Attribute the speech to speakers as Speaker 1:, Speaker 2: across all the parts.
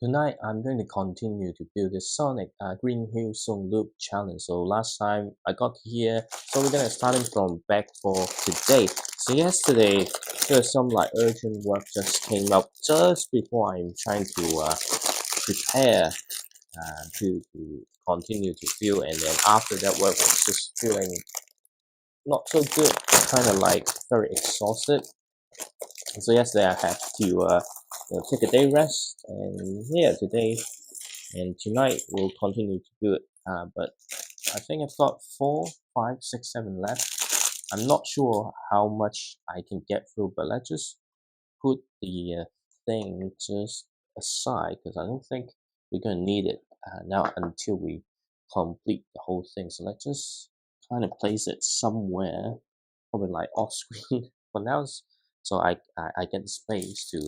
Speaker 1: Tonight, I'm going to continue to build the Sonic Green Hill Zone Loop challenge. So last time I got here, so we're gonna starting from back for today. So yesterday, there's some like urgent work just came up just before I'm trying to prepare to continue to build, and then after that work, was just feeling not so good, kind of like very exhausted. So yesterday I had to take a day rest, and yeah, today and tonight we'll continue to do it. But I think I've got 4, 5, 6, 7 left. I'm not sure how much I can get through, but let's just put the thing just aside because I don't think we're gonna need it now until we complete the whole thing. So let's just kind of place it somewhere, probably like off screen for now, so I get the space to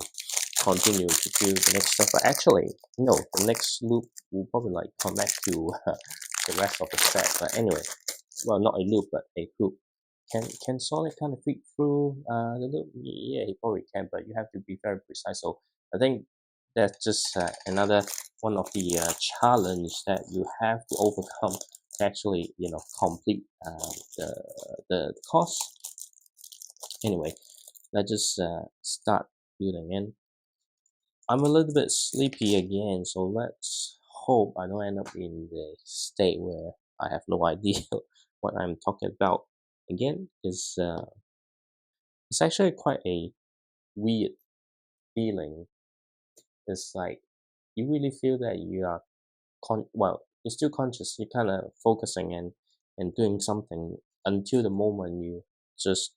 Speaker 1: continue to do the next stuff. But actually, no, the next loop will probably like connect to the rest of the set. But anyway, well, not a loop, but a hoop. Can Sonic kind of fit through the loop? Yeah, he probably can, but you have to be very precise. So I think that's just another one of the challenge that you have to overcome to actually, complete the course. Anyway, let's just start building in. I'm a little bit sleepy again, so let's hope I don't end up in the state where I have no idea what I'm talking about again. Is it's actually quite a weird feeling. It's like you really feel that you are you're still conscious. You're kind of focusing and doing something until the moment you just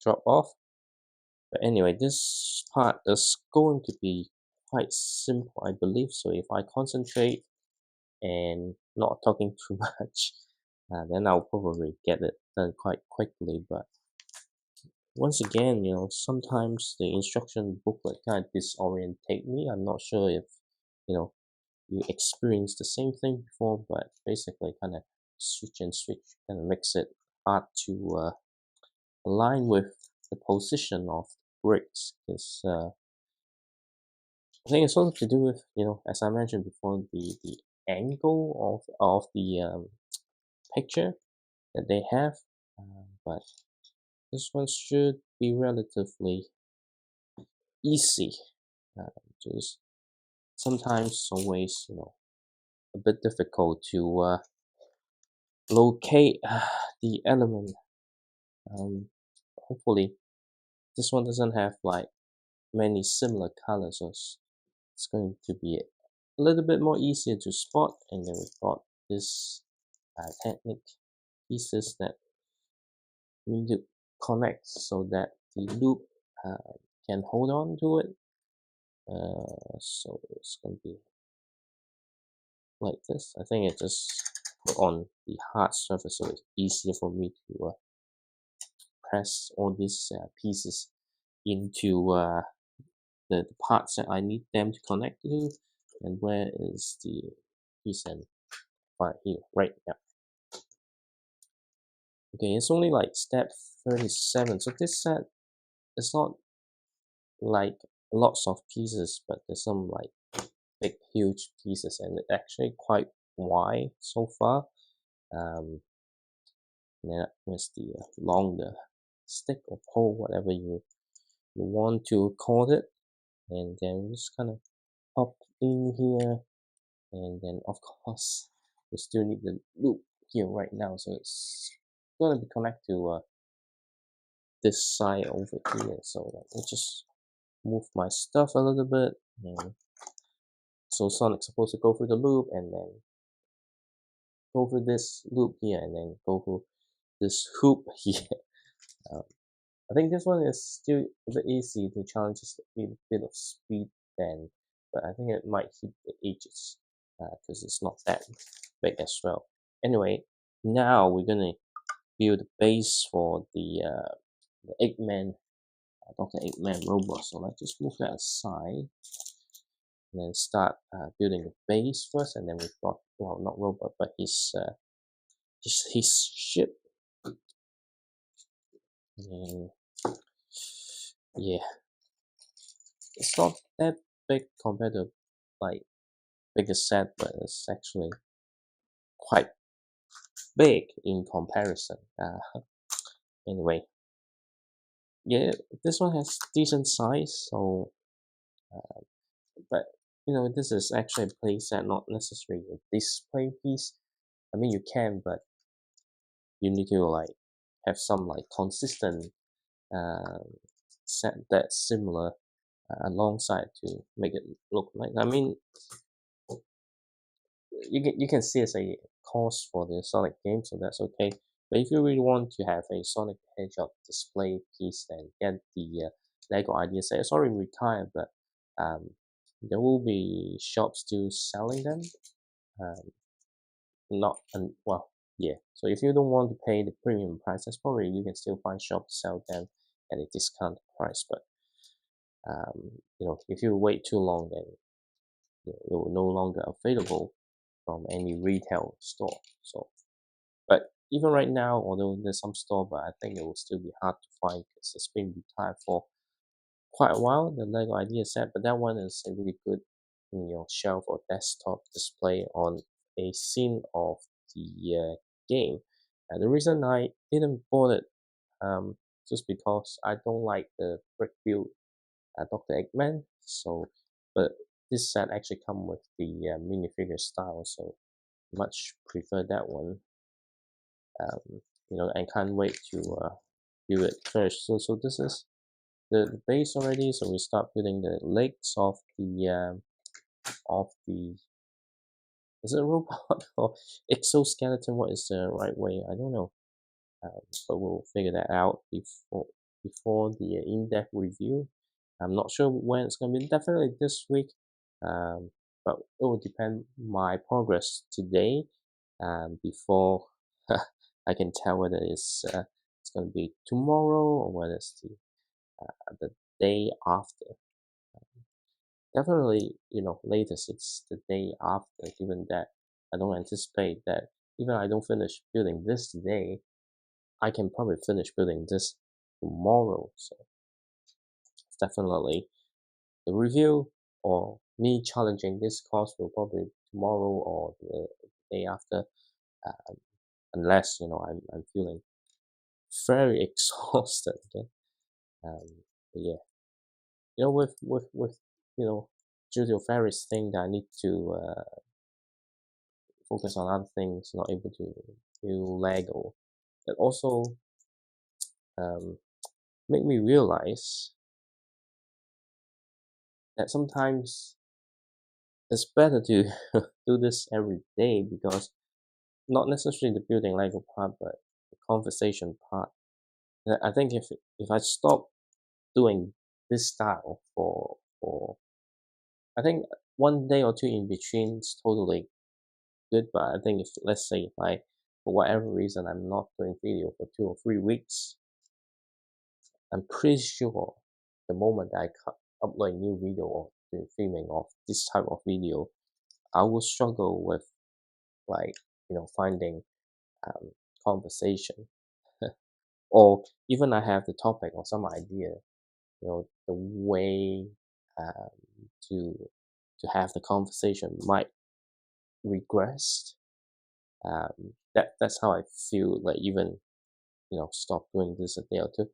Speaker 1: drop off. But anyway, this part is going to be quite simple, I believe. So if I concentrate and not talking too much, then I'll probably get it done quite quickly. But once again, sometimes the instruction booklet kind of disorientate me. I'm not sure if you know you experienced the same thing before, but basically kind of switch kind of makes it hard to align with the position of bricks because I think it's also to do with, as I mentioned before, the angle of the picture that they have. But this one should be relatively easy. Just sometimes, always, a bit difficult to locate the element. Hopefully, this one doesn't have like many similar colors, so it's going to be a little bit more easier to spot. And then we've got this technique pieces that we need to connect so that the loop can hold on to it. So it's going to be like this. I think it just put on the hard surface so it's easier for me to press all these pieces into the parts that I need them to connect to. And where is the piece? And right here, right now. Okay, it's only like step 37. So this set is not like lots of pieces, but there's some like big, huge pieces, and it's actually quite wide so far. And then with the longer stick or pole, whatever you want to call it, and then just kind of pop in here, and then of course we still need the loop here right now, so it's gonna be connected to this side over here. So let me just move my stuff a little bit, and so Sonic's supposed to go through the loop and then go through this loop here and then go through this hoop here. um, I think this one is still a bit easy. The challenge is a bit of speed then, but I think it might hit the edges because it's not that big as well. Anyway, now we're gonna build the base for the Eggman, Dr. Eggman robot. So let's just move that aside and then start building the base first, and then we've got, well, not robot, but his ship. And yeah, it's not that big compared to like biggest set, but it's actually quite big in comparison. Anyway, yeah, this one has decent size, so but this is actually a playset, not necessarily a display piece. I mean, you can, but you need to like have some like consistent uh, set that's similar alongside to make it look like. I mean, you can see it's a cost for the Sonic game, so that's okay. But if you really want to have a Sonic the Hedgehog display piece, then get the LEGO Idea set. It's already retired, but there will be shops still selling them. Um, not well, yeah. So if you don't want to pay the premium price, that's probably you can still find shops sell them at a discount price. But if you wait too long, then it will no longer available from any retail store. So, but even right now, although there's some store, but I think it will still be hard to find because it's been retired for quite a while. The Lego Idea set, but that one is a really good, shelf or desktop display on a scene of the game. And the reason I didn't bought it, just because I don't like the brick build Dr. Eggman. So, but this set actually come with the minifigure style, so much prefer that one. And can't wait to build it first. So this is the base already. So we start building the legs of the is it a robot or exoskeleton? What is the right way? I don't know. But we'll figure that out before the in-depth review. I'm not sure when it's gonna be. Definitely this week, but it will depend my progress today, before I can tell whether it's gonna be tomorrow or whether it's the day after. Definitely, latest it's the day after. Given that I don't anticipate that even I don't finish building this today, I can probably finish building this tomorrow. So definitely the review or me challenging this course will probably be tomorrow or the day after, um, unless I'm feeling very exhausted. Okay, but yeah, with due to various things that I need to focus on other things, not able to do Lego, that also um, make me realize that sometimes it's better to do this every day, because not necessarily the building Lego part, but the conversation part. I think if I stop doing this style for I think one day or two in between is totally good. But I think if let's say if I for whatever reason I'm not doing video for 2 or 3 weeks, I'm pretty sure the moment I upload a new video or the filming of this type of video, I will struggle with like finding um, conversation, or even I have the topic or some idea, the way um, to have the conversation might regress. That's how I feel. Like even stop doing this a day or two.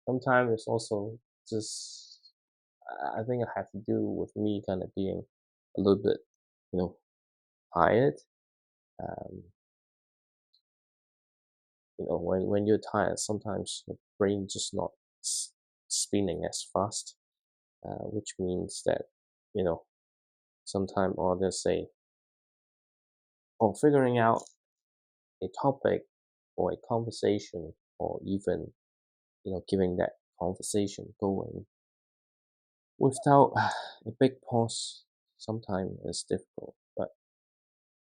Speaker 1: Sometimes it's also just I think it have to do with me kind of being a little bit you know tired. Um, when you're tired, sometimes your brain just not spinning as fast, which means that you know sometime or they say or figuring out a topic or a conversation, or even giving that conversation going without a big pause sometimes is difficult. But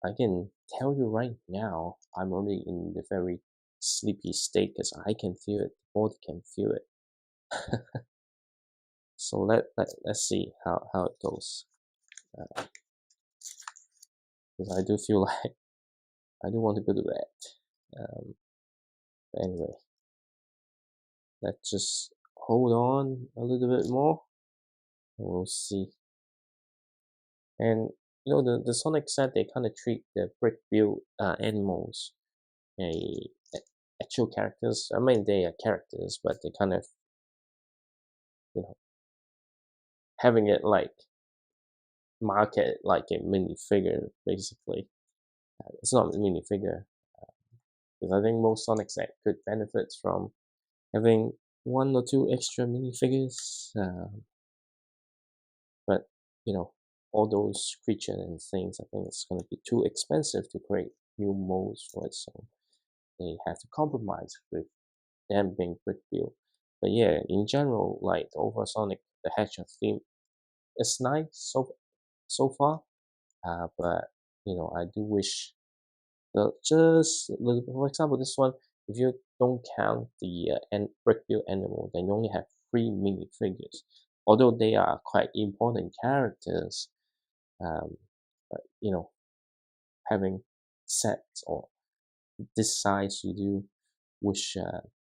Speaker 1: I can tell you right now, I'm already in the very sleepy state because I can feel it, the body can feel it. So let's see how it goes, because I do feel like I do want to go to bed. But anyway, let's just hold on a little bit more and we'll see. And the Sonic set, they kind of treat the brick built animals a, actual characters. I mean, they are characters, but they kind of you know having it like market like a minifigure basically. It's not a minifigure because I think most Sonic set could benefit from having one or two extra minifigures. But all those creatures and things, I think it's going to be too expensive to create new molds for it, so they have to compromise with them being brick built. But yeah, in general, like the overall Sonic the Hedgehog theme is nice so far. But I do wish just a little bit. For example, this one, if you don't count the brick built animal, then you only have three minifigures. Although they are quite important characters, um, but having sets or this size, you do wish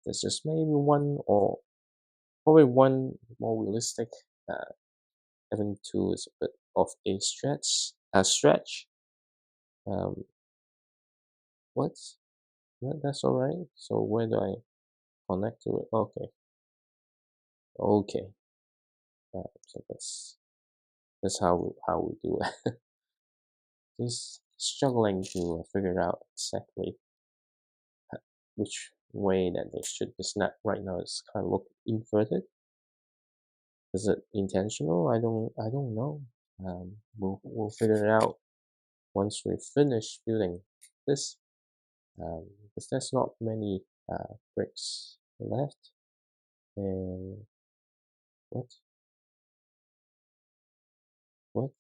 Speaker 1: there's just maybe one or probably one more realistic. Uh, Having two is a bit of a stretch. Um, what? That's all right. So where do I connect to it? Okay, okay. So that's how we do it. Just struggling to figure out exactly which way that they should be snapped. Right now, it's kind of look inverted. Is it intentional? I don't know. We'll figure it out once we finish building this. Because there's not many bricks left. And what? What?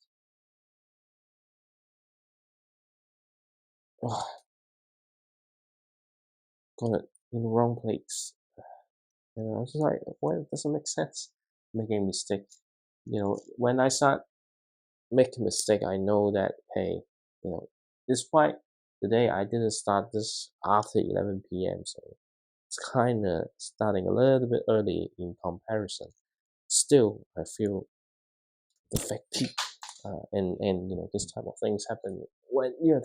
Speaker 1: Oh, got it in the wrong place. And I was just like, what? It doesn't make sense. Making a mistake. When I start make a mistake, I know that hey, despite today I didn't start this after 11 p.m., so it's kind of starting a little bit early in comparison. Still, I feel the fatigue, and this type of things happen when you're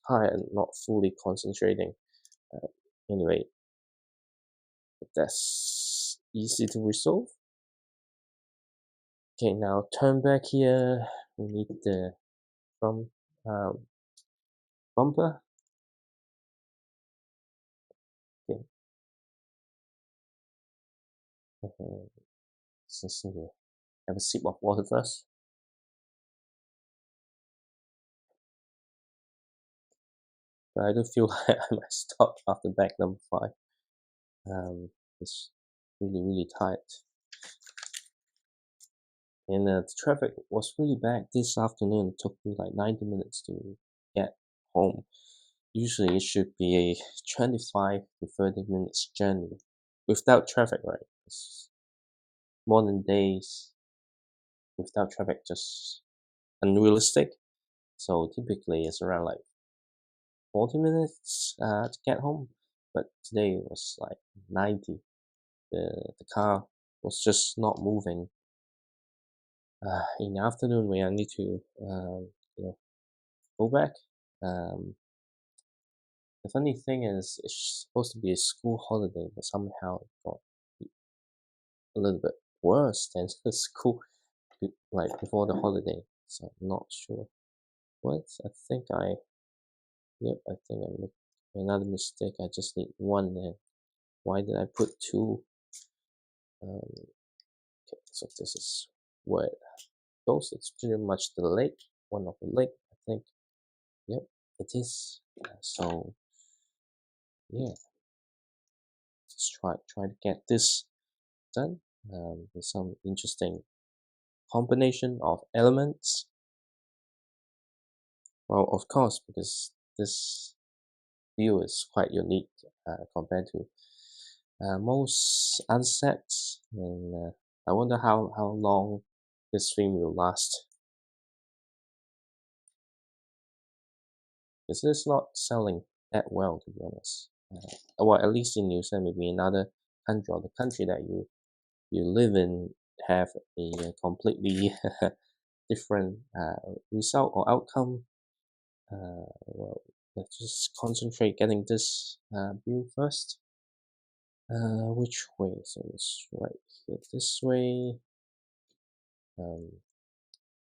Speaker 1: tired and not fully concentrating. Uh, anyway, that's easy to resolve. Okay, now turn back here. We need the front bumper. Okay. Just need to have a sip of water first. But I do feel like I might stop after bag number 5. It's really tight. And the traffic was really bad this afternoon. It took me like 90 minutes to get home. Usually it should be a 25 to 30 minutes journey without traffic, right? It's modern days without traffic just unrealistic. So typically it's around like 40 minutes to get home. But today it was like 90. The car was just not moving. In the afternoon when I need to go back. Um, the funny thing is, it's supposed to be a school holiday, but somehow it got a little bit worse than the school, like before the holiday. So I'm not sure. What? Yep, I think I made another mistake. I just need one then. Why did I put two? Okay, so this is where it goes. It's pretty much the leg, one of the leg, I think. Yep, it is. So yeah, let's try to get this done with some interesting combination of elements. Well, of course, because this view is quite unique compared to most other sets, and I wonder how long this stream will last. Because it's not selling that well, to be honest. Well, at least in New Zealand, maybe another country or the country that you live in have a completely different result or outcome. Well, let's just concentrate getting this build first. Which way? So it's right here this way.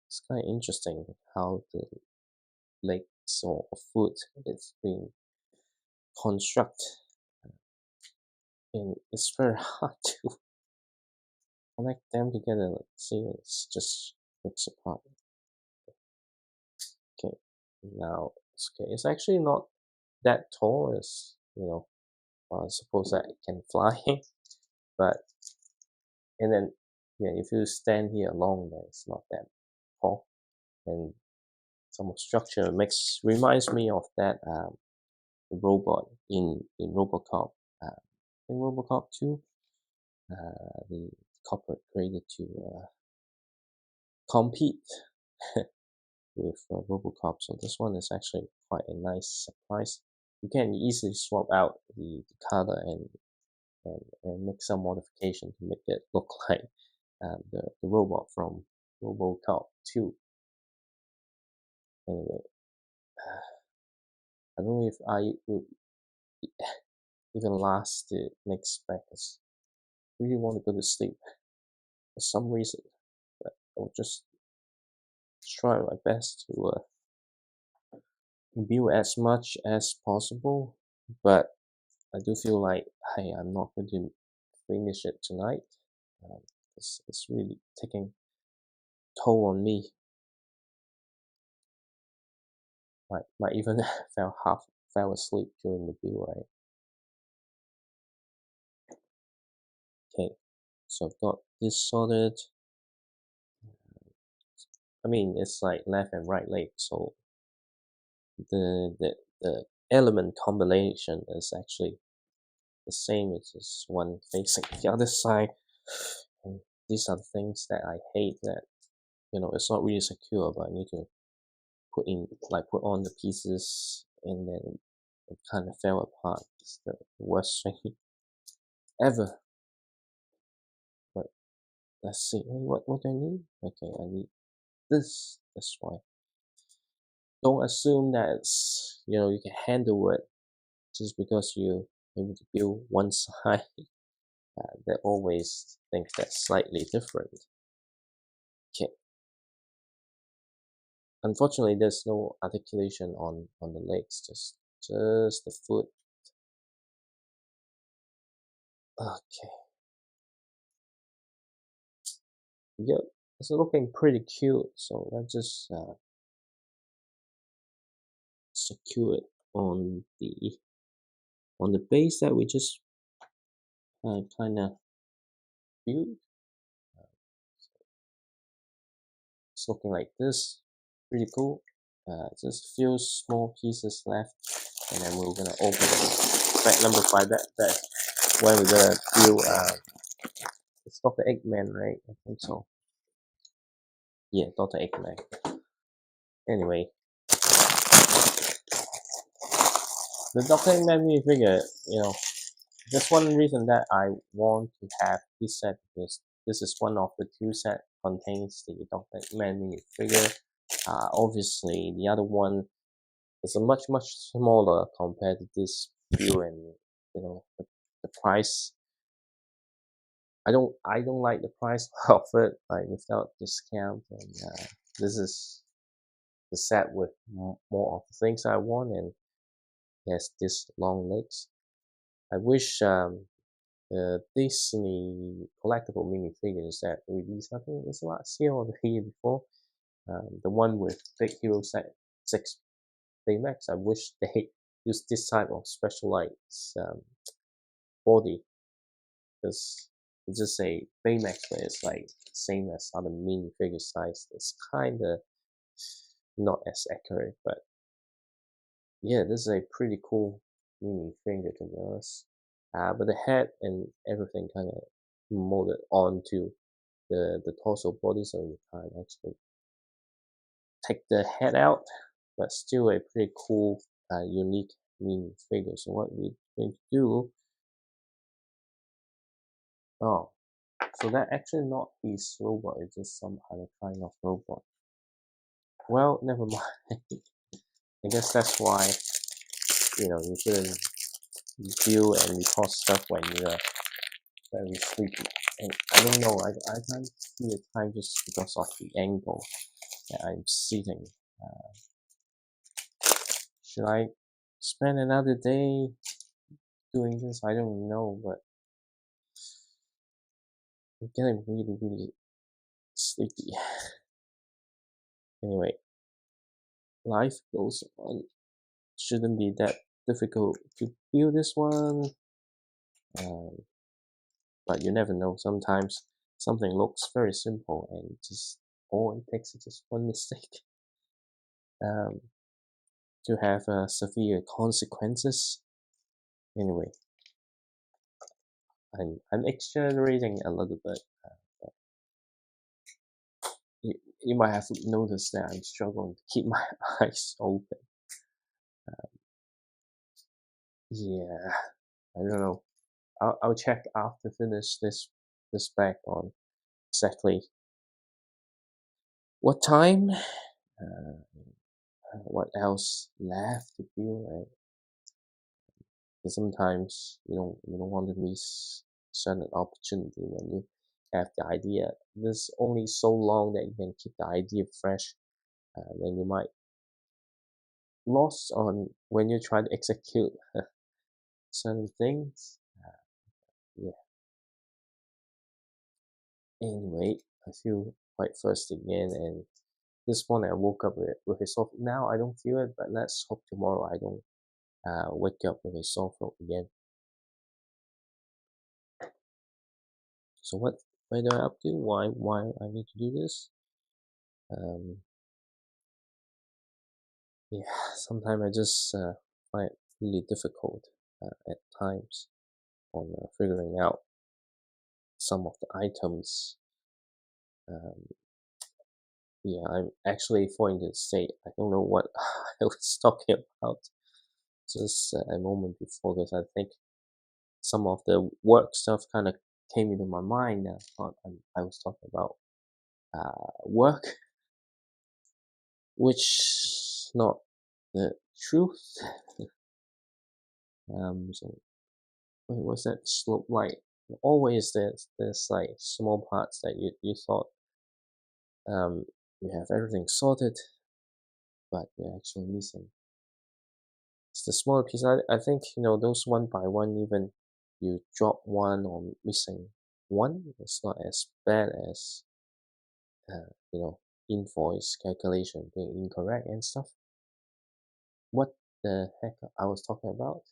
Speaker 1: It's kind of interesting how the legs or foot is being constructed, and it's very hard to connect them together. Let's see, it's just breaks apart. Okay, now okay, it's actually not that tall. As I suppose that it can fly, but and then yeah, if you stand here alone, then it's not that tall, and some structure reminds me of that robot in RoboCop. In RoboCop 2, the corporate created to compete with RoboCop. So this one is actually quite a nice surprise. You can easily swap out the color and make some modification to make it look like the robot from RoboCop 2. Anyway, I don't know if I will even last the next practice. Really want to go to sleep for some reason, but I'll just try my best to build as much as possible. But I do feel like, hey, I'm not going to finish it tonight. It's really taking toll on me. Might even fell asleep during the build, right? Okay, so I've got this sorted. I mean, it's like left and right leg, so the element combination is actually the same. It's just one facing the other side, and these are the things that I hate. That it's not really secure, but I need to put on the pieces, and then it kind of fell apart. It's the worst thing ever. But let's see. Hey, what do I need? Okay, I need this. That's why. Don't assume that you can handle it just because you able to build one side. They always think that's slightly different. Okay. Unfortunately, there's no articulation on the legs. Just the foot. Okay. Yep. It's looking pretty cute. So let's just secure it on the base that we just kind of built. It's looking like this. Pretty cool. Just few small pieces left, and then we're gonna open fact number 5. That's when we're gonna build. It's Dr. Eggman, right? I think so. Yeah, Dr. Eggman. Anyway, the Dr. Eggman minifigure, that's one reason that I want to have this set, because this is one of the 2 set contains the Dr. Eggman minifigure. Obviously, the other one is a much smaller compared to this view, and the price. I don't like the price of it, like without discount, and this is the set with more of the things I want, and it has this long legs. I wish the Disney collectible minifigures that released, I think it's last year or the year before, the one with Big Hero 6 Baymax. I wish they use this type of specialized body, because it's just a Baymax, but it's like same as other minifigure size. It's kind of not as accurate, but yeah, this is a pretty cool minifigure to be honest. But the head and everything kind of molded onto the torso body, so you can't actually take the head out, but still a pretty cool, unique minifigure. So what we're going to do, oh, so that actually not his robot, it's just some other kind of robot. Well, never mind. I guess that's why you shouldn't view and record stuff when you're very sleepy. And I don't know. I can't see the time just because of the angle that I'm sitting. Uh, should I spend another day doing this? I don't know, but I'm getting really, really sleepy. Anyway, life goes on. Shouldn't be that difficult to build this one. Um, but you never know. Sometimes something looks very simple and just all it takes is just one mistake um, to have severe consequences. Anyway, I'm exaggerating a little bit. But you might have noticed that I'm struggling to keep my eyes open. Yeah, I don't know. I'll check after finish this back on exactly what time. Uh, what else left to do, right? Because sometimes you don't want to miss certain opportunity when you have the idea. There's only so long that you can keep the idea fresh. Then you might lost on when you try to execute certain things. Yeah. Anyway, I feel quite thirsty again, and this morning I woke up with a sore. Now I don't feel it, but let's hope tomorrow I don't wake up with a sore throat again. So what am I up to? Why I need to do this? Um, yeah, sometimes I just find it really difficult at times on figuring out some of the items. Um, yeah, I'm actually falling to the state. I don't know what I was talking about just a moment before, because I think some of the work stuff kind of came into my mind. I thought I was talking about work, which not the truth. So what's that slope like? Always there's like small parts that you thought um you have everything sorted, but you're actually missing. It's the smaller piece. I think those one by one, even you drop one or missing one, it's not as bad as invoice calculation being incorrect and stuff. What the heck I was talking about?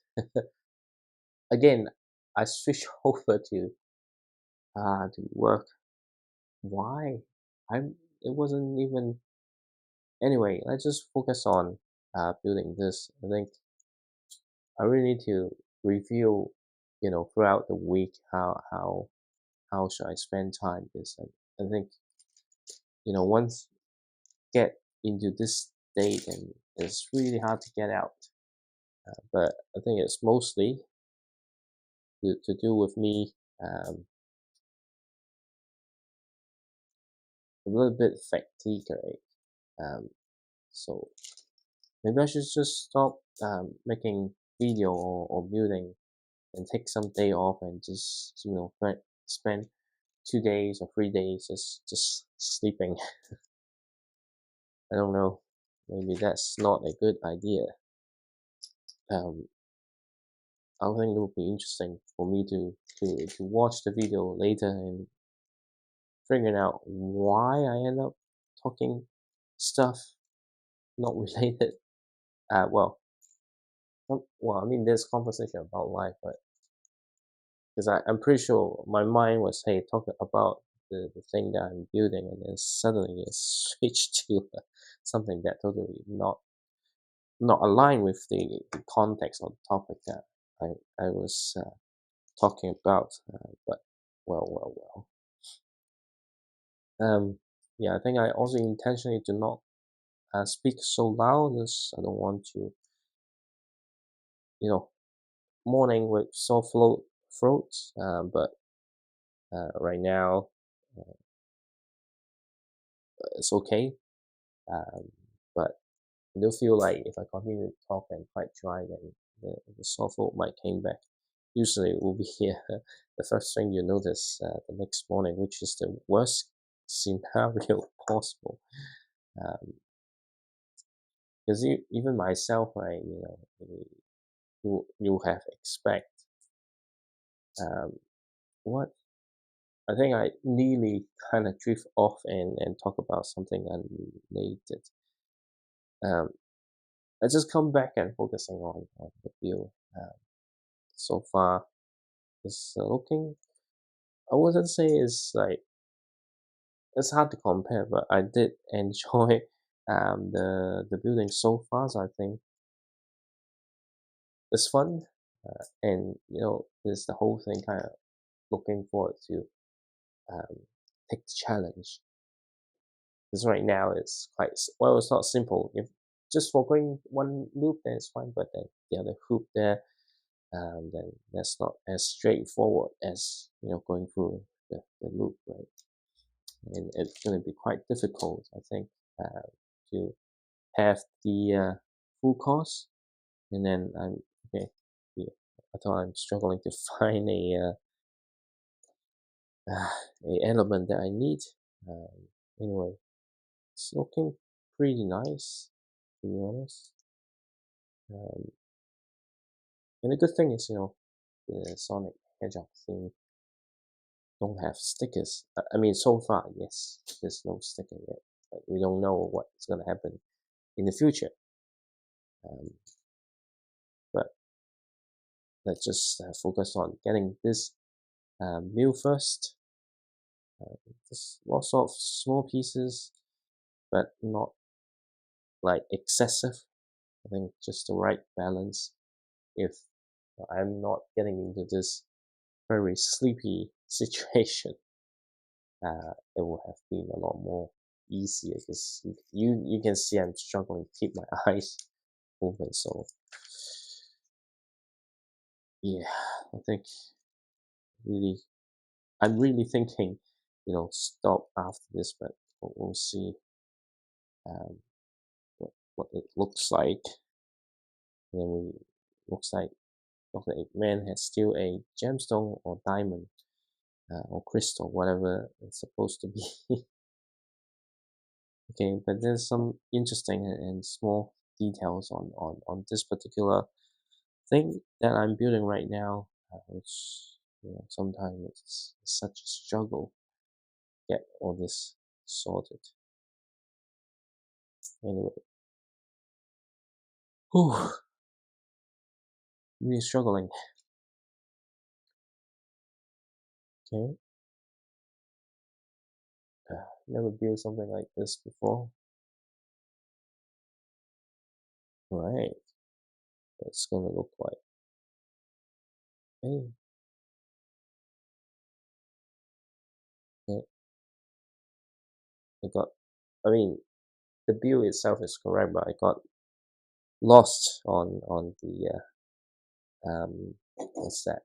Speaker 1: Again, I switched over to work. Why? I'm. It wasn't even. Anyway, let's just focus on building this. I think I really need to review, throughout the week how should I spend time. Because I think once get into this state and it's really hard to get out. But I think it's mostly to do with me a little bit fatigued, right? So maybe I should just stop making video or building and take some day off and just spend 2 days or 3 days just sleeping. I don't know. Maybe that's not a good idea. Um, I think it would be interesting for me to watch the video later and figuring out why I end up talking stuff not related. Well, I mean, there's conversation about life, but because I'm pretty sure my mind was, hey, talking about the thing that I'm building, and then suddenly it switched to something that totally not aligned with the context or the topic that I was talking about. But well. Yeah, I think I also intentionally do not speak so loud, because I don't want to, morning with sore throat. But right now, it's okay. Um, but I do feel like if I continue to talk and quite dry, then the sore throat might came back. Usually it will be here the first thing you notice the next morning, which is the worst scenario possible. Because even myself, right, you have expect um, what I think I nearly kind of drift off and talk about something unrelated. Um, I just come back and focusing on the view. So far, it's looking. I wouldn't say it's like it's hard to compare, but I did enjoy the building so far. So I think it's fun, and there's the whole thing kind of looking forward to um, take the challenge. Because right now it's quite well, it's not simple. If just for going one loop, then it's fine. But then the other hoop there, then that's not as straightforward as going through the loop, right? And it's going to be quite difficult, I think, to have the full course. And then I'm okay. Yeah, I thought I'm struggling to find a element that I need. Anyway, it's looking pretty nice, to be honest. Um, and the good thing is, the Sonic Hedgehog theme don't have stickers. I mean, so far, yes, there's no sticker yet, but we don't know what's gonna happen in the future. Um, but let's just focus on getting this meal first. Just lots of small pieces, but not like excessive. I think just the right balance. If I'm not getting into this very sleepy situation, it would have been a lot more easier because you can see I'm struggling to keep my eyes open. So yeah, I think really I'm really thinking, stop after this, but we'll see um, what it looks like. And then we looks like Dr. Eggman has still a gemstone or diamond or crystal, whatever it's supposed to be. Okay, but there's some interesting and small details on this particular thing that I'm building right now, which sometimes it's such a struggle to get all this sorted. Anyway, whew, really struggling. Okay, never built something like this before. Right, it's gonna look like. Hey, okay, I got. I mean, the build itself is correct, but I got lost on the what's that?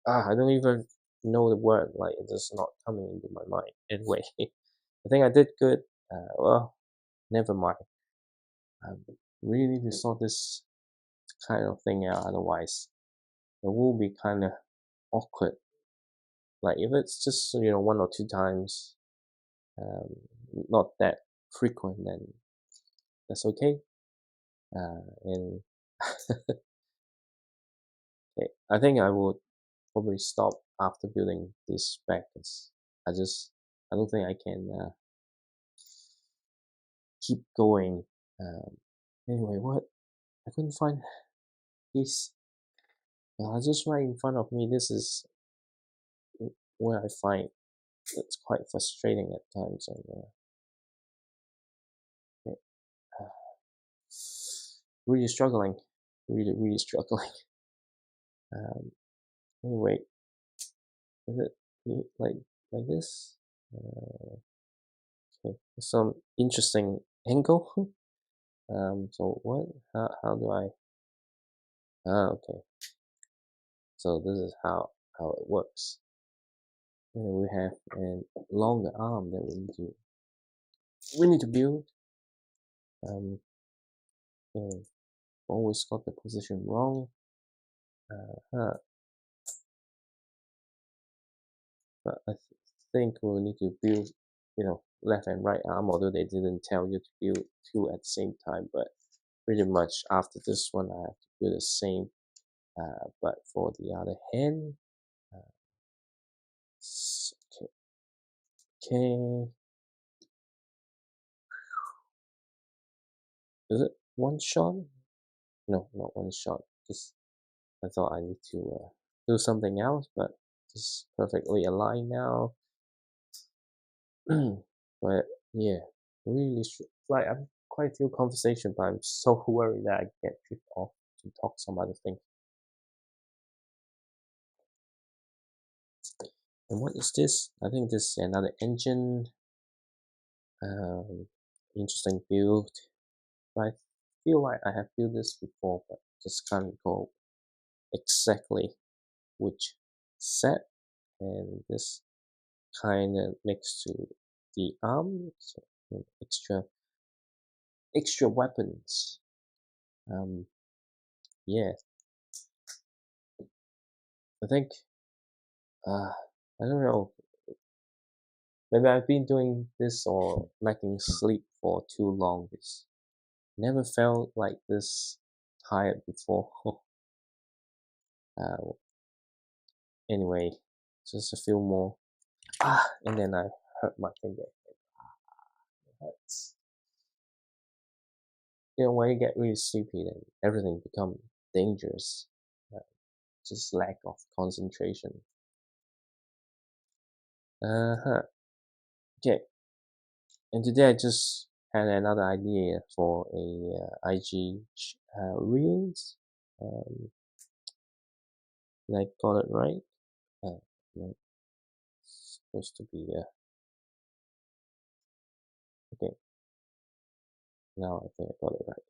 Speaker 1: I don't even know the word. Like it's just not coming into my mind. Anyway, I think I did good. Well, never mind. I really need to sort this kind of thing out. Otherwise, it will be kind of awkward. Like if it's just one or two times, um, not that frequent, then that's okay. And okay, I think I would probably stop after building this back. I don't think I can keep going. Anyway, what I couldn't find this. Just right in front of me. This is where I find it's quite frustrating at times. And okay, uh, really struggling, really struggling. Um, anyway, is it like this? Okay, some interesting angle. So what? How do I? Okay. So this is how it works. And then we have a longer arm that we need to build. And always got the position wrong. Huh. But I think we'll need to build, left and right arm, although they didn't tell you to build two at the same time. But pretty much after this one, I have to do the same. But for the other hand, uh, okay, okay, is it one shot? No, not one shot. Just I thought I need to do something else, but just perfectly aligned now. But yeah, really, like I'm quite a few conversation, but I'm so worried that I get drift off to talk some other thing. And what is this? I think this is another engine. Um, Interesting build. I feel like I have built this before, but just can't recall exactly which set. And this kind of next to the arm, so extra weapons. Um, yeah, I think I don't know. Maybe I've been doing this or lacking sleep for too long. It's never felt like this tired before. uh, anyway, just a few more. And then I hurt my finger. It hurts. When you get really sleepy, then everything becomes dangerous. Uh, just lack of concentration. Uh-huh. Okay. And today I just had another idea for a IG reels. Um, I got it right. No, it's supposed to be okay. Now I think I got it right.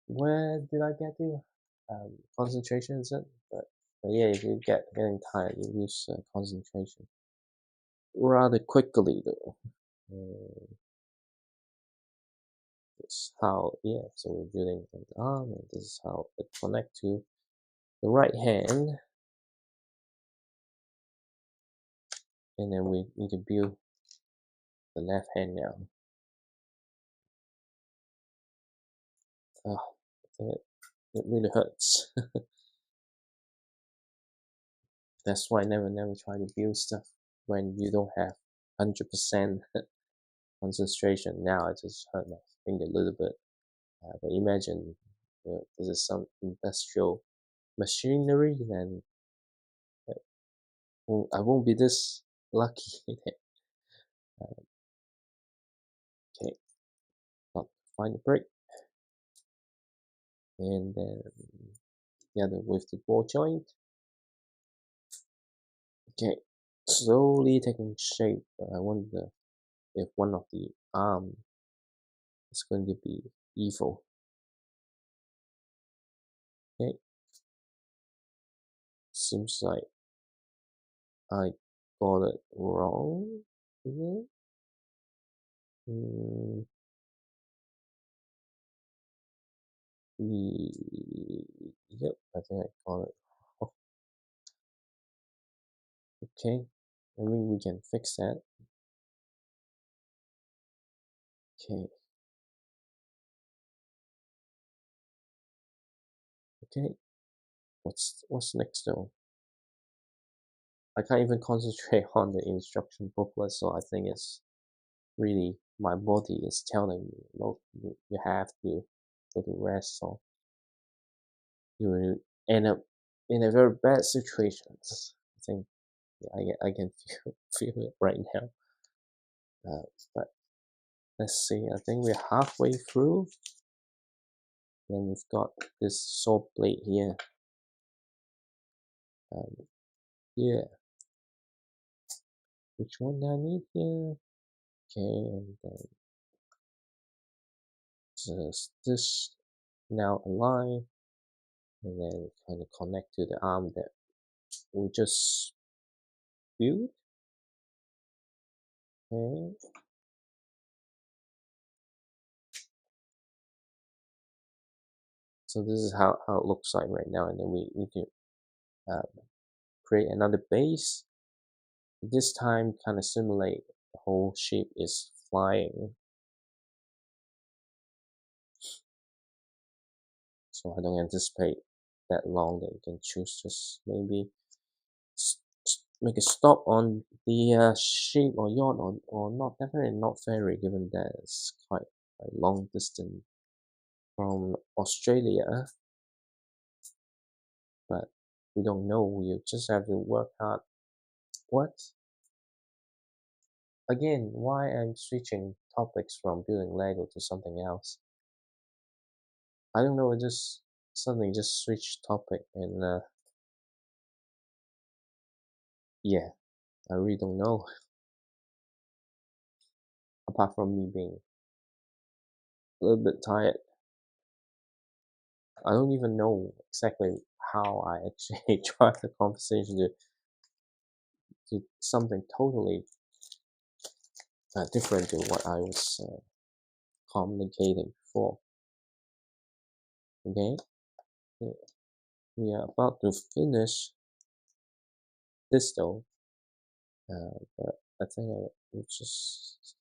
Speaker 1: Where did I get to? Concentration is it? But yeah, if you getting tired, you lose concentration rather quickly though. This is how so we're building an arm, and this is how it connect to the right hand, and then we need to build the left hand now. Oh, I think it really hurts. That's why never try to build stuff when you don't have 100% concentration. Now I just hurt my finger a little bit. But imagine, this is some industrial machinery, then I won't be this lucky. Okay, find the break, and then together with the ball joint. Okay, slowly taking shape. I wonder if one of the arm is going to be evil. Okay, seems like I got it wrong. Mm, yep, I think I got it. Oh, okay, I mean we can fix that. Okay, okay. What's next though? I can't even concentrate on the instruction booklet, so I think it's really my body is telling me, look, you have to go to rest, so you will end up in a very bad situation. I think I can feel it right now. But let's see. I think we're halfway through. Then we've got this saw blade here. Yeah. Which one do I need here? Okay, and then just this now align, and then kind of connect to the arm that we just built. Okay. So this is how it looks like right now, and then we need to create another base. This time kind of simulate the whole ship is flying. So I don't anticipate that long that you can choose just maybe make a stop on the ship or yacht or not, definitely not ferry, given that it's quite a long distance from Australia. But we don't know, you just have to work hard. What? Again, why I'm switching topics from building Lego to something else? I don't know, I just suddenly just switched topic and yeah, I really don't know. Apart from me being a little bit tired, I don't even know exactly how I actually drive the conversation to something totally different to what I was communicating before. Okay, we are about to finish this though, but I think I will just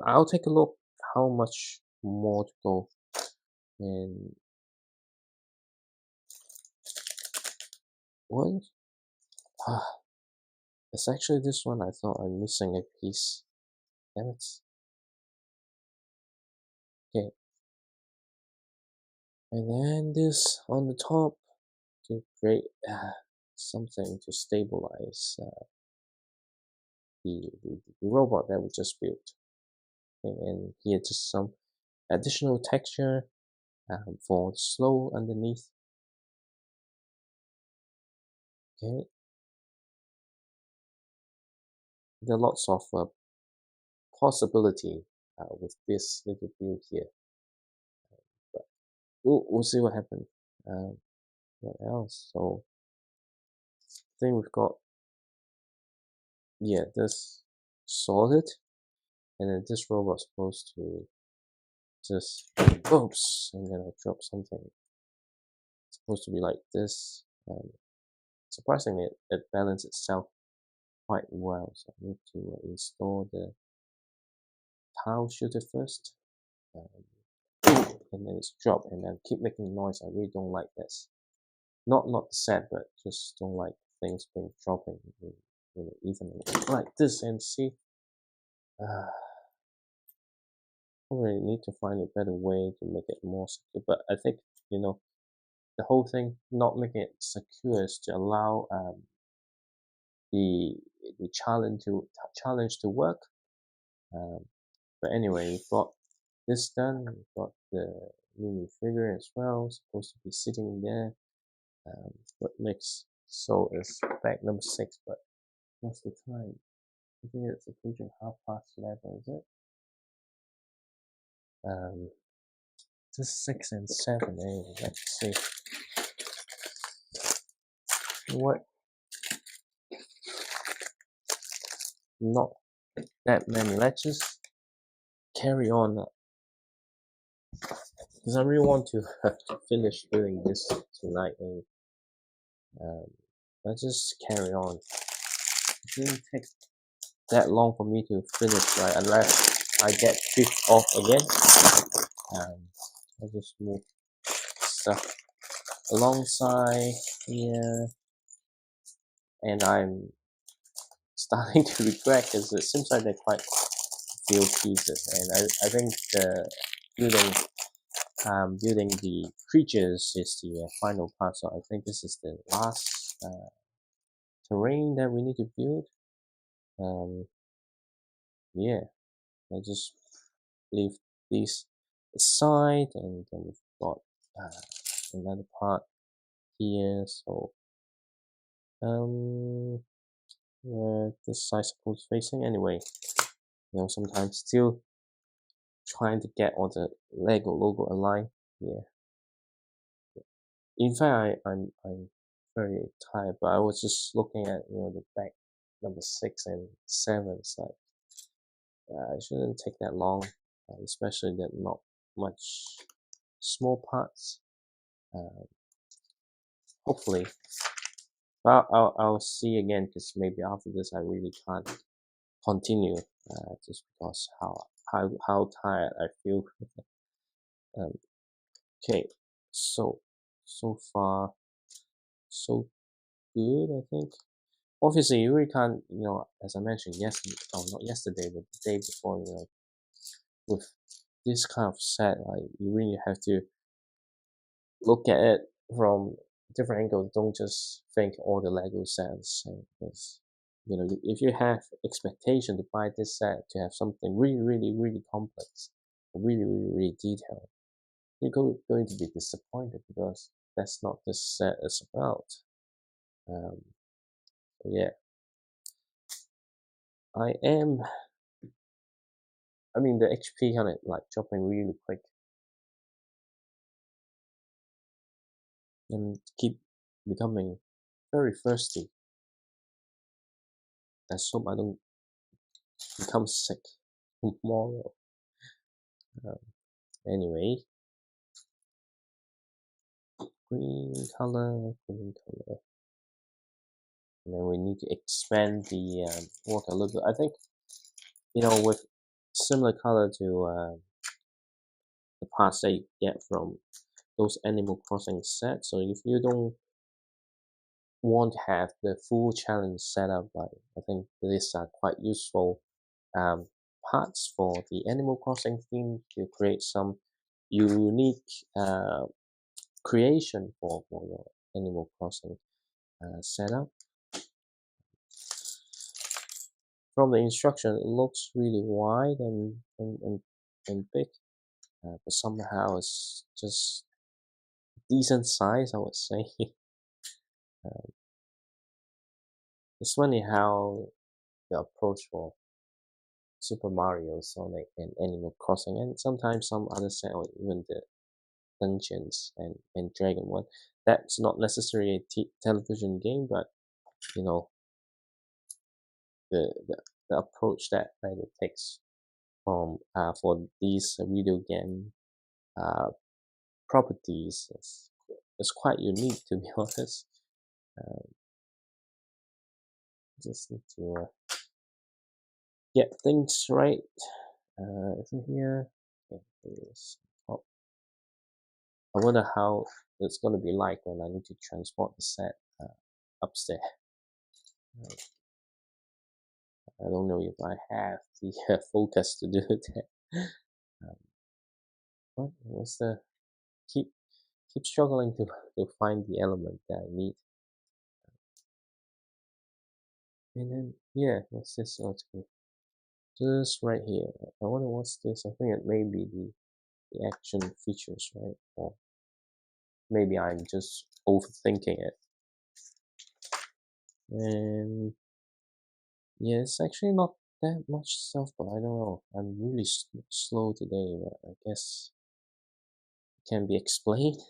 Speaker 1: I'll take a look how much more to go, and what? It's actually this one. I thought I'm missing a piece. Damn it. Okay, and then this on the top to create something to stabilize the robot that we just built. Okay, and here just some additional texture for slow underneath. Okay, there are lots of possibility with this little build here, but we'll see what happens. What else? So I think we've got, yeah, this solid, and then this robot's supposed to just oops, and then I drop something. It's supposed to be like this. Surprisingly, it balances itself quite well. So I need to install the tile shooter first, um, and then it's drop, and then keep making noise. I really don't like this. Not the set, but just don't like things being dropping, even like this. And see, uh, probably need to find a better way to make it more secure. But I think the whole thing not making it secure is to allow the challenge to work. Um, but anyway, we've got this done. We've got the mini figure as well, supposed to be sitting there. What next? So it's back number 6, but what's the time? I think it's approaching 11:30, is it? Just 6 and 7, eh? Let's see. What? Not that many. Let's just carry on because I really want to finish doing this tonight, and um, let's just carry on. It didn't take that long for me to finish, right? Unless I get drift off again. I'll just move stuff alongside here, and I'm starting to regret because it seems like they're quite few pieces, and I think the building building the creatures is the final part. So I think this is the last terrain that we need to build. Yeah, I just leave these aside, and then we've got another part here. So where this side supposed facing anyway. Sometimes still trying to get all the Lego logo aligned. Yeah. In fact, I'm very tired, but I was just looking at the back number 6 and 7. It's like it shouldn't take that long, especially that not much small parts. Uh, hopefully, I'll see again because maybe after this I really can't continue just because how tired I feel. Um, okay, so far so good, I think. Obviously, you really can't, as I mentioned yesterday, oh, not yesterday, but the day before, with this kind of set, like you really have to look at it from different angles. Don't just think all the Lego sets, because if you have expectation to buy this set to have something really, really, really complex, really, really, really detailed, you're going to be disappointed because that's not this set is about. Um, so yeah, I am. I mean, the HP on it like dropping really quick and keep becoming very thirsty. Let's hope I don't become sick tomorrow. Um, anyway, green color. And then we need to expand the water a little bit. I think, with similar color to the parts that you get from those Animal Crossing sets. So if you don't want to have the full challenge set up, I think these are quite useful um, parts for the Animal Crossing theme to create some unique creation for your Animal Crossing setup. From the instruction, it looks really wide and big, but somehow it's just decent size, I would say. It's funny how the approach for Super Mario, Sonic, and Animal Crossing, and sometimes some other set, or even the Dungeons and Dragon one. That's not necessarily a television game, but you know the approach that it takes from for these video game uh, properties is quite unique, to be honest. Uh, just need to get things right. Is here? Okay, oh, I wonder how it's going to be like when I need to transport the set upstairs. Uh, I don't know if I have the focus to do that. Um, what's the keep keep struggling to find the element that I need. And then yeah, what's this article? Just right here. I wonder what's this. I think it may be the action features, right? Or maybe I'm just overthinking it. And yeah, it's actually not that much stuff, but I don't know. I'm really slow today, but I guess it can be explained.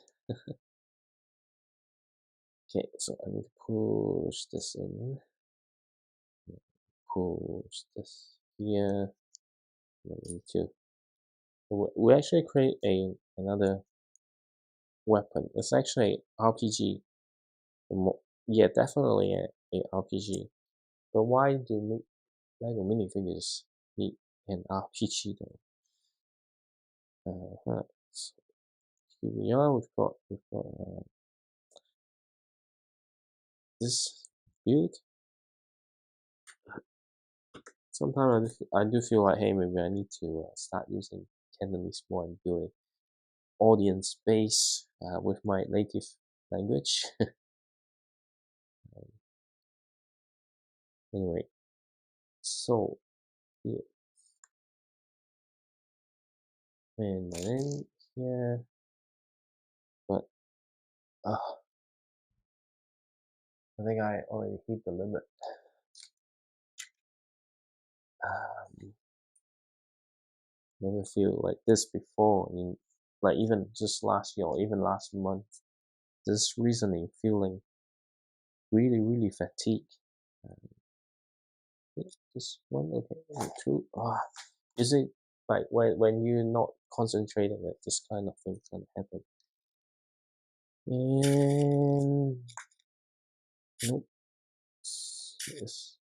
Speaker 1: Okay, so I need to push this in, push this here. I need to. We actually create another weapon. It's actually RPG. Yeah, definitely a RPG. But why do Lego minifigures need an RPG though? So here we are. We've got this build. Sometimes I do feel like, hey, maybe I need to start using Cantonese more and building audience base with my native language. Anyway, so yeah, and then here, but I think I already hit the limit. Um, never feel like this before. Like even just last year or even last month, this recently feeling really, really fatigued. Um, this one, okay, two. Is it like when you're not concentrating that this kind of thing's gonna happen? And nope, it's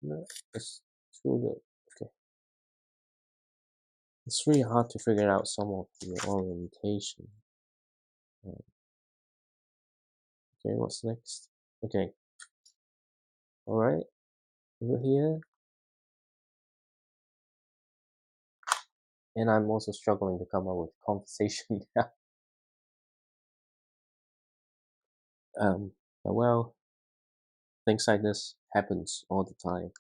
Speaker 1: no, it's too good. Okay, it's really hard to figure out some of the orientation. Okay, what's next? Okay, all right, over here. And I'm also struggling to come up with conversation. But well, things like this happens all the time.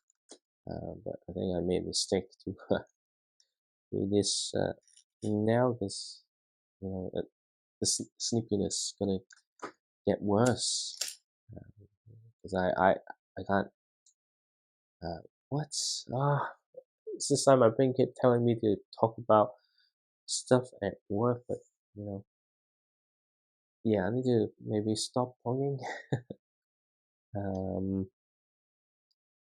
Speaker 1: But I think I made a mistake to do this now because the sleepiness is gonna get worse because I can't. What? It's this time my brain kept telling me to talk about stuff at work, but you know, yeah, I need to maybe stop talking. Um,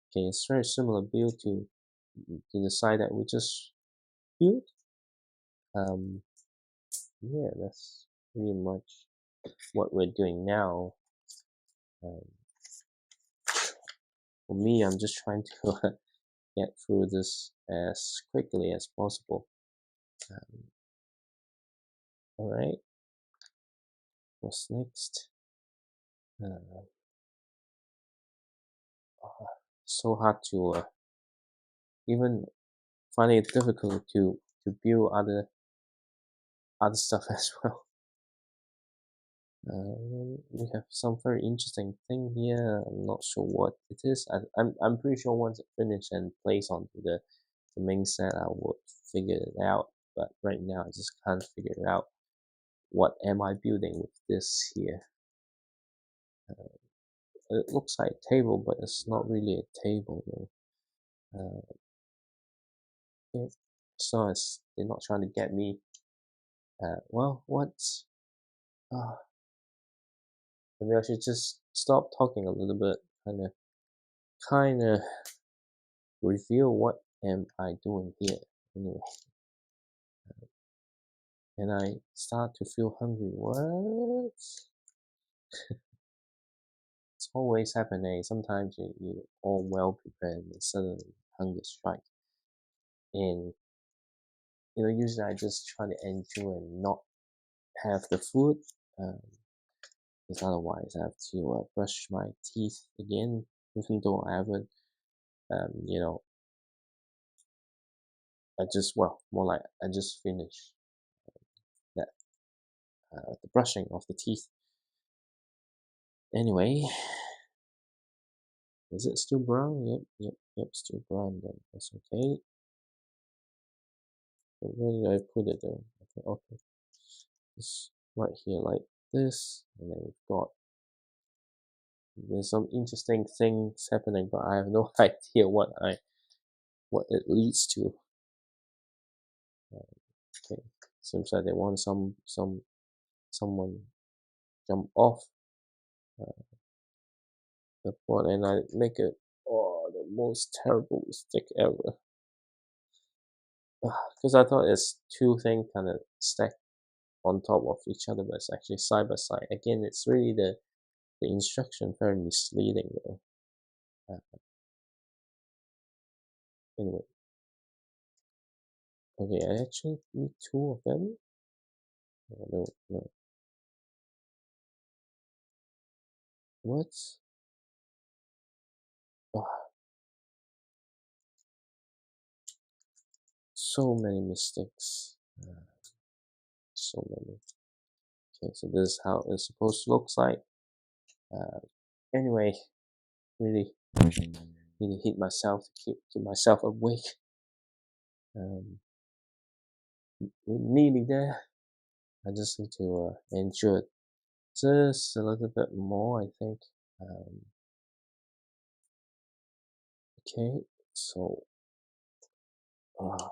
Speaker 1: okay, it's very similar build to the side that we just built. Um, yeah, that's pretty much what we're doing now. Um, for me, I'm just trying to get through this as quickly as possible. Um, all right, what's next? Uh, so hard to even find it difficult to build other stuff as well. We have some very interesting thing here. I'm not sure what it is. I'm pretty sure once it finished and placed onto the main set, I would figure it out. But right now, I just can't figure it out. What am I building with this here? It looks like a table, but it's not really a table though. Okay. So they're not trying to get me. Well, what? Uh, maybe I should just stop talking a little bit, kind of reveal what am I doing here anyway. And I start to feel hungry. What? It's always happening. Sometimes you all well prepared and suddenly hunger strike. And usually I just try to enjoy and not have the food. Um, because otherwise I have to brush my teeth again, even though I haven't. Um, you know, more like I just finished that the brushing of the teeth. Anyway, is it still brown? Yep, still brown. Then that's okay. But where did I put it though? Okay, it's right here like this, and then we've got. There's some interesting things happening, but I have no idea what it leads to. Okay, seems like they want someone jump off the board, and I make it the most terrible mistake ever. Because I thought it's two things kind of stacked on top of each other, but it's actually side by side. Again, it's really the instruction very misleading though. Anyway, okay, I actually need two of them. No. What? Oh, so many mistakes. So many. Okay, so this is how it's supposed to look like. Uh, anyway, really, really hit myself to keep myself awake. We're nearly there. I just need to endure it just a little bit more, I think. Um, okay, so uh,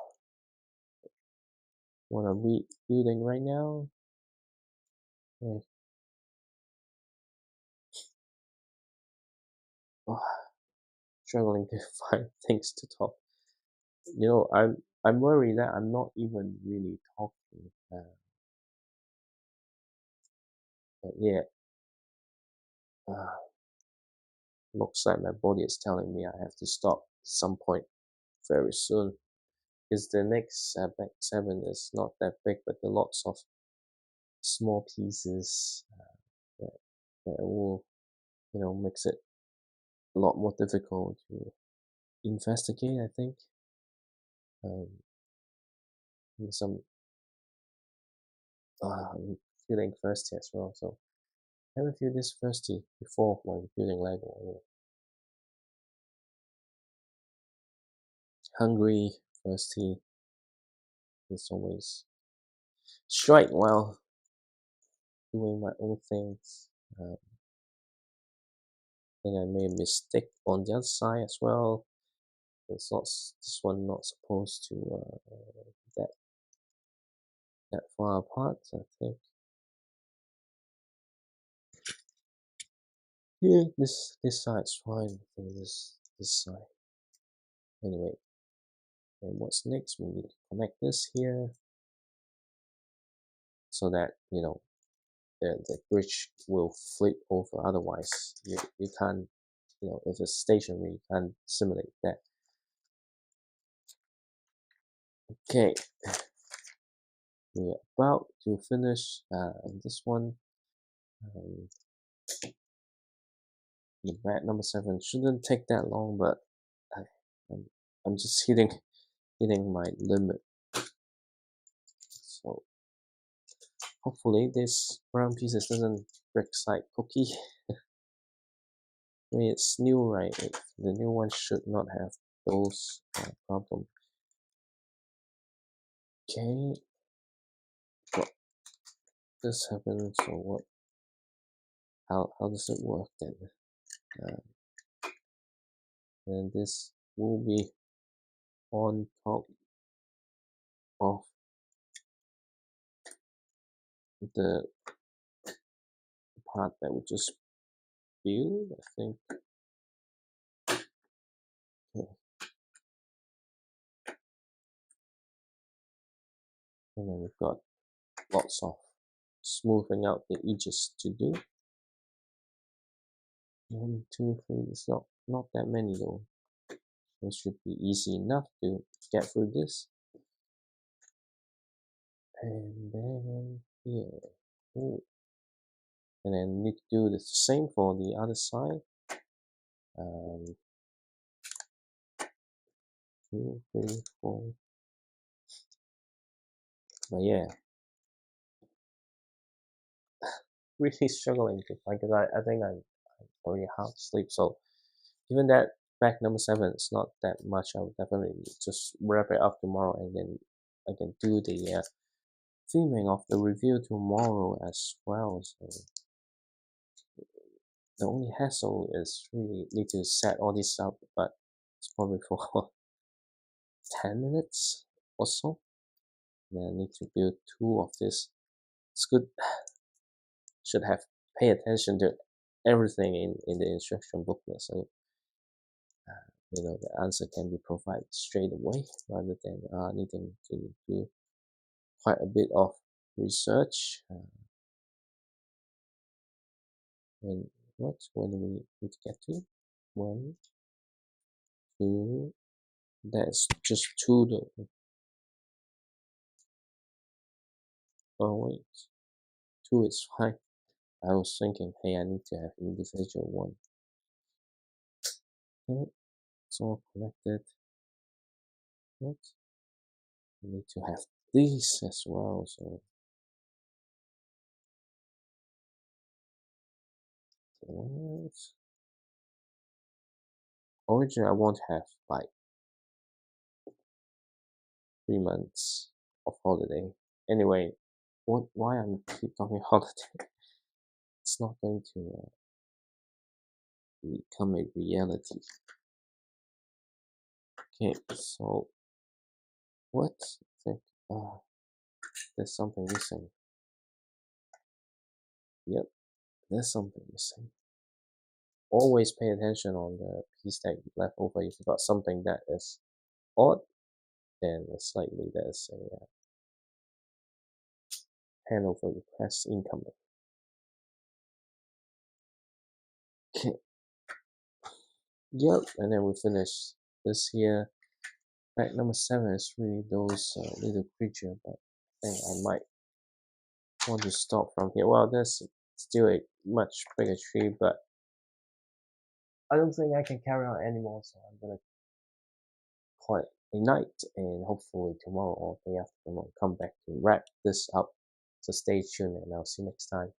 Speaker 1: what are we building right now? Okay. Oh, struggling to find things to talk. I'm worried that I'm not even really talking. But yeah, uh, looks like my body is telling me I have to stop at some point very soon. Because the next back seven is not that big, but there are lots of small pieces that, that will, makes it a lot more difficult to investigate, I think. Um, and some, I'm feeling thirsty as well, so I never feel this thirsty before when building Lego. Hungry, thirsty, it's always strike while doing my own things. I think I made a mistake on the other side as well. It's not this one not supposed to that that far apart. I think yeah, this side's fine. I think this side. Anyway, and what's next? We need to connect this here so that the bridge will flip over. Otherwise, you can't if it's stationary, you can't simulate that. Okay, we're about to finish this one. Um, the mat number 7 shouldn't take that long, but I, I'm, I'm just hitting my limit. So hopefully this brown pieces doesn't break side cookie. I mean, it's new, right? The new one should not have those problems. Okay, what this happens? So what? How does it work then? And this will be on top of the part that we just built, I think. Okay. And then we've got lots of smoothing out the edges to do. 1, 2, 3. It's not that many though. It should be easy enough to get through this. And then here, cool. And then need to do the same for the other side. 2, 3, 4. But yeah, really struggling to find because I think I'm already half asleep. So given that fact number 7 is not that much, I'll definitely just wrap it up tomorrow, and then I can do the filming of the review tomorrow as well. So the only hassle is really need to set all this up, but it's probably for 10 minutes or so. Then I need to build 2 of this. It's good. Should have pay attention to everything in the instruction booklet, so the answer can be provided straight away rather than needing to do quite a bit of research. And when do we need to get to? 1, 2. That's just 2 though. Oh wait, 2 is fine. I was thinking, hey, I need to have individual one. Okay, it's all connected. What? I need to have these as well. So what? Originally, I want to have like 3 months of holiday. Anyway, why I'm keep talking holiday? It's not going to become a reality. Okay, so what? I think there's something missing. Yep, there's something missing. Always pay attention on the piece that you left over. If you got something that is odd, then it's likely there's a handover request incoming. Yep, and then we finish this here. Fact number 7 is really those little creature, but I think I might want to stop from here. Well, there's still a much bigger tree, but I don't think I can carry on anymore, so I'm gonna call it a night, and hopefully tomorrow or day after tomorrow come back to wrap this up. So stay tuned, and I'll see you next time.